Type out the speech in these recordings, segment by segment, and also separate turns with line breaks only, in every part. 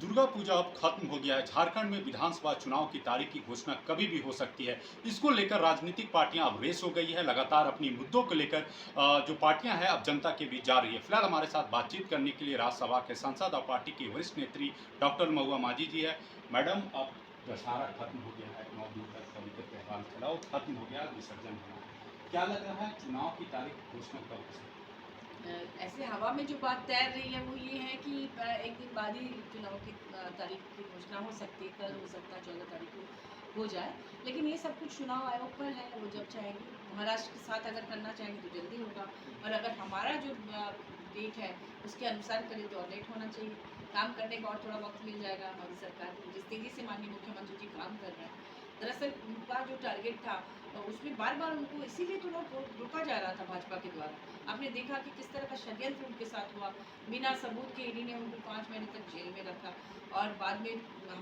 दुर्गा पूजा अब खत्म हो गया है। झारखंड में विधानसभा चुनाव की तारीख की घोषणा कभी भी हो सकती है। इसको लेकर राजनीतिक पार्टियां अब रेस हो गई है। लगातार अपनी मुद्दों को लेकर जो पार्टियां हैं अब जनता के बीच जा रही है। फिलहाल हमारे साथ बातचीत करने के लिए राज्यसभा के सांसद और पार्टी की वरिष्ठ नेत्री डॉक्टर महुआ माझी जी है। मैडम, अब दशहरा खत्म हो गया है। 9 दिन तक पवित्र त्यौहार चला और खत्म हो गया, विसर्जन होना है। क्या लग रहा है चुनाव की तारीख की घोषणा कब हो सकती है?
ऐसे हवा में जो बात तैर रही है वो ये है कि एक दिन बाद ही चुनाव की तारीख की घोषणा हो सकती है। कल हो सकता है 14 तारीख को हो जाए, लेकिन ये सब कुछ चुनाव आयोग पर है। वो जब चाहेंगे, महाराष्ट्र के साथ अगर करना चाहेंगे तो जल्दी होगा, और अगर हमारा जो डेट है उसके अनुसार करें तो और लेट होना चाहिए। काम करने का और थोड़ा वक्त मिल जाएगा हमारी सरकार को, जिस तेज़ी से माननीय मुख्यमंत्री जी काम कर रहे हैं। दरअसल उनका जो टारगेट था उसमें बार बार उनको इसीलिए तो रोका जा रहा था भाजपा के द्वारा। आपने देखा कि किस तरह का षड्यंत्र उनके साथ हुआ। बिना सबूत के ईडी ने उनको 5 महीने तक जेल में रखा, और बाद में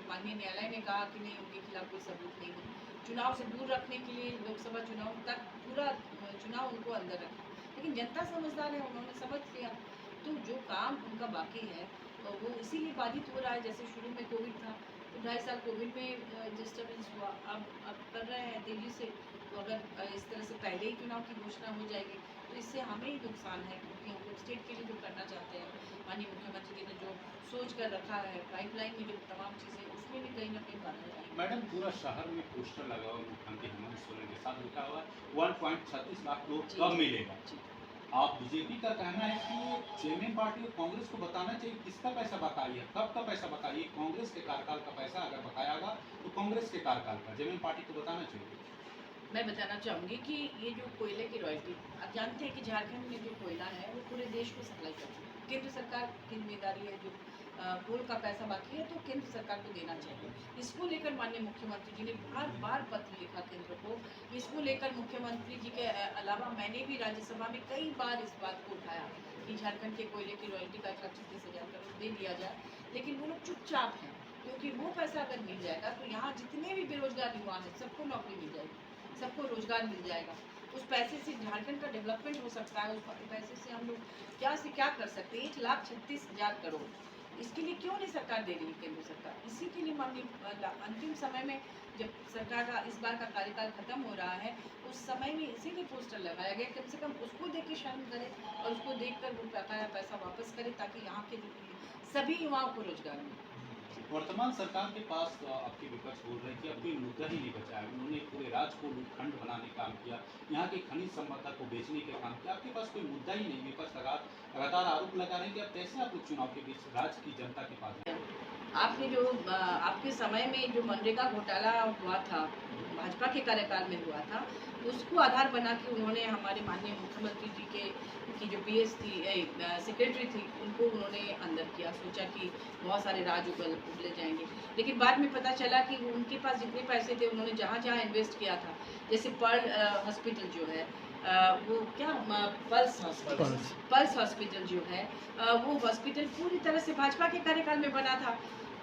माननीय न्यायालय ने कहा कि नहीं, उनके खिलाफ कोई सबूत नहीं है। चुनाव से दूर रखने के लिए लोकसभा चुनाव तक पूरा चुनाव उनको अंदर रखा, लेकिन जनता समझदार है, उन्होंने समझ लिया। तो जो काम उनका बाकी है वो इसीलिए बाधित हो रहा है। जैसे शुरू में कोविड था तो 2.5 साल कोविड में डिस्टर्बेंस हुआ। अब कर रहे हैं तेज़ी से। तो अगर इस तरह से पहले ही चुनाव की घोषणा हो जाएगी तो इससे हमें ही नुकसान है, क्योंकि हम लोग स्टेट के लिए जो करना चाहते हैं, माननीय मुख्यमंत्री जी ने जो सोच कर रखा है पाइपलाइन में जो तमाम चीज़ें, उसमें भी कहीं ना कहीं बाधा आएगी।
मैडम, पूरा शहर में पोस्टर लगा हुआ मुख्यमंत्री हेमंत सोरेन के साथ लिखा हुआ 1.36 लाख करोड़
जी
कब
जी
मिलेगा।
जी।
आप बीजेपी का कहना है कि जेएमएम पार्टी और कांग्रेस को बताना चाहिए किसका पैसा बकाई है, कब का पैसा बकाई है। कांग्रेस के कार्यकाल का पैसा अगर बकाया होगा तो कांग्रेस के कार्यकाल का जेएमएम पार्टी को बताना चाहिए।
मैं बताना चाहूँगी कि ये जो कोयले की रॉयल्टी, आप जानते हैं कि झारखंड में जो कोयला है वो पूरे देश को सप्लाई करती है। केंद्र सरकार की जिम्मेदारी है। जो कोल का पैसा बाकी है तो केंद्र सरकार को देना चाहिए। इसको लेकर माननीय मुख्यमंत्री जी ने बार बार पत्र लिखा केंद्र को। इसको लेकर मुख्यमंत्री जी के अलावा मैंने भी राज्यसभा में कई बार इस बात को उठाया कि झारखंड के कोयले की रॉयल्टी का 36,000 करोड़ दे दिया जाए, लेकिन वो लोग चुपचाप हैं। क्योंकि वो पैसा अगर मिल जाएगा तो यहाँ जितने भी बेरोजगार युवा हैं सबको नौकरी मिल जाएगी, सबको रोजगार मिल जाएगा। उस पैसे से झारखंड का डेवलपमेंट हो सकता है। उस पैसे से हम लोग क्या से क्या कर सकते हैं। 1,36,000 करोड़ इसके लिए क्यों नहीं सरकार दे रही है केंद्र सरकार? इसी के लिए माननीय अंतिम समय में जब सरकार का इस बार का कार्यकाल खत्म हो रहा है, उस समय में इसीलिए पोस्टर लगाया गया, कम से कम उसको देख के शर्म करे और उसको देखकर वो बकाया पैसा वापस करे, ताकि यहाँ के सभी युवाओं को रोजगार मिले।
वर्तमान सरकार के पास आपकी विपक्ष बोल रहे हैं कि अब कोई मुद्दा ही नहीं बचा है। उन्होंने पूरे राज्य को लूटखंड बनाने का काम किया, यहाँ के खनिज संपदा को बेचने का काम किया। आपके पास कोई मुद्दा ही नहीं। विपक्ष लगातार आरोप लगा रहे हैं कि अब कैसे आप लोग चुनाव के बीच राज्य की जनता के पास जाएं?
आपने जो आपके समय में जो मनरेगा घोटाला हुआ था, भाजपा के कार्यकाल में हुआ था, उसको आधार बना के उन्होंने हमारे माननीय मुख्यमंत्री जी के की जो पीएस थी, सेक्रेटरी थी, उनको उन्होंने अंदर किया। सोचा कि बहुत सारे राज उगले जाएंगे, लेकिन बाद में पता चला कि उनके पास जितने पैसे थे उन्होंने जहाँ जहाँ इन्वेस्ट किया था, जैसे पर्ल हॉस्पिटल जो है, वो क्या पल्स हॉस्पिटल जो है, वो हॉस्पिटल पूरी तरह से भाजपा के कार्यकाल में बना था।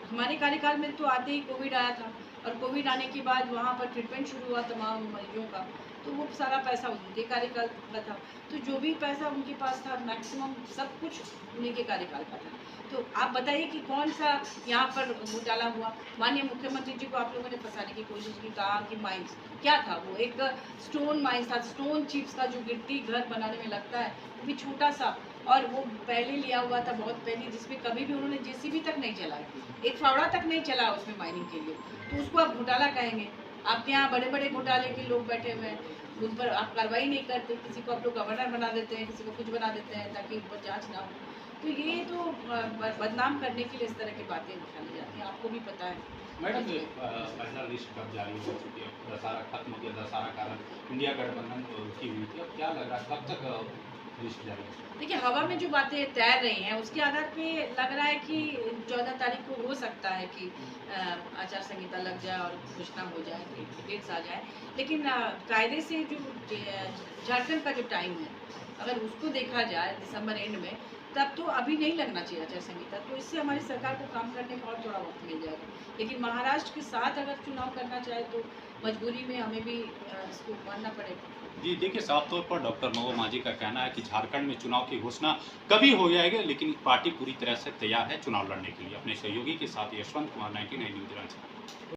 हमारे कार्यकाल में तो आते ही कोविड आया था, और कोविड आने के बाद वहाँ पर ट्रीटमेंट शुरू हुआ तमाम मरीजों का, तो वो सारा पैसा उनके कार्यकाल का था। तो जो भी पैसा उनके पास था मैक्सिमम सब कुछ उन्हीं के कार्यकाल का था। तो आप बताइए कि कौन सा यहाँ पर घोटाला हुआ? माननीय मुख्यमंत्री जी को आप लोगों ने फंसाने की कोशिश की, कहा कि माइंस क्या था, वो एक स्टोन माइंस था, स्टोन चिप्स का जो गिट्टी घर बनाने में लगता है, वो भी छोटा सा, और वो पहले लिया हुआ था बहुत पहले, जिसमें कभी भी उन्होंने जेसीबी तक नहीं चलाया, एक फावड़ा तक नहीं चला उसमें माइनिंग के लिए। तो उसको आप घोटाला कहेंगे? आपके यहाँ बड़े बड़े घोटाले के लोग बैठे हुए हैं, उन पर आप कार्रवाई नहीं करते। किसी को आप लोग गवर्नर बना देते हैं, किसी को कुछ बना देते हैं ताकि उन पर जाँच ना हो। तो ये तो बदनाम करने के लिए इस तरह की बातें उठाई जाती हैं, आपको भी पता है।
मैडम, ये पहला लिस्ट कब जारी हो चुकी है? दशहरा खत्म हो गया, दशहरा कारण इंडिया गठबंधन की हुई थी। अब क्या लग रहा है कब तक लिस्ट जारी हो?
देखिए, हवा में जो बातें तैर रही हैं उसके आधार पे लग रहा है कि 14 तारीख को हो सकता है कि आचार संहिता लग जाए और घोषणा हो जाए, कि डेट्स आ जाए। लेकिन कायदे से जो झारखंड का जो टाइम है, अगर उसको देखा जाए दिसंबर एंड में, तब तो अभी नहीं लगना चाहिए आचार संहिता, तो इससे हमारी सरकार को काम करने का और थोड़ा वक्त मिल जाएगा। लेकिन महाराष्ट्र के साथ अगर चुनाव करना चाहे तो मजबूरी में हमें भी इसको मानना पड़ेगा।
जी देखिए, साफ तौर पर डॉक्टर महुआ माझी का कहना है कि झारखंड में चुनाव की घोषणा कभी हो जाएगी, लेकिन पार्टी पूरी तरह से तैयार है चुनाव लड़ने के लिए। अपने सहयोगी के साथ यशवंत कुमार, 99 न्यूज़ रांची।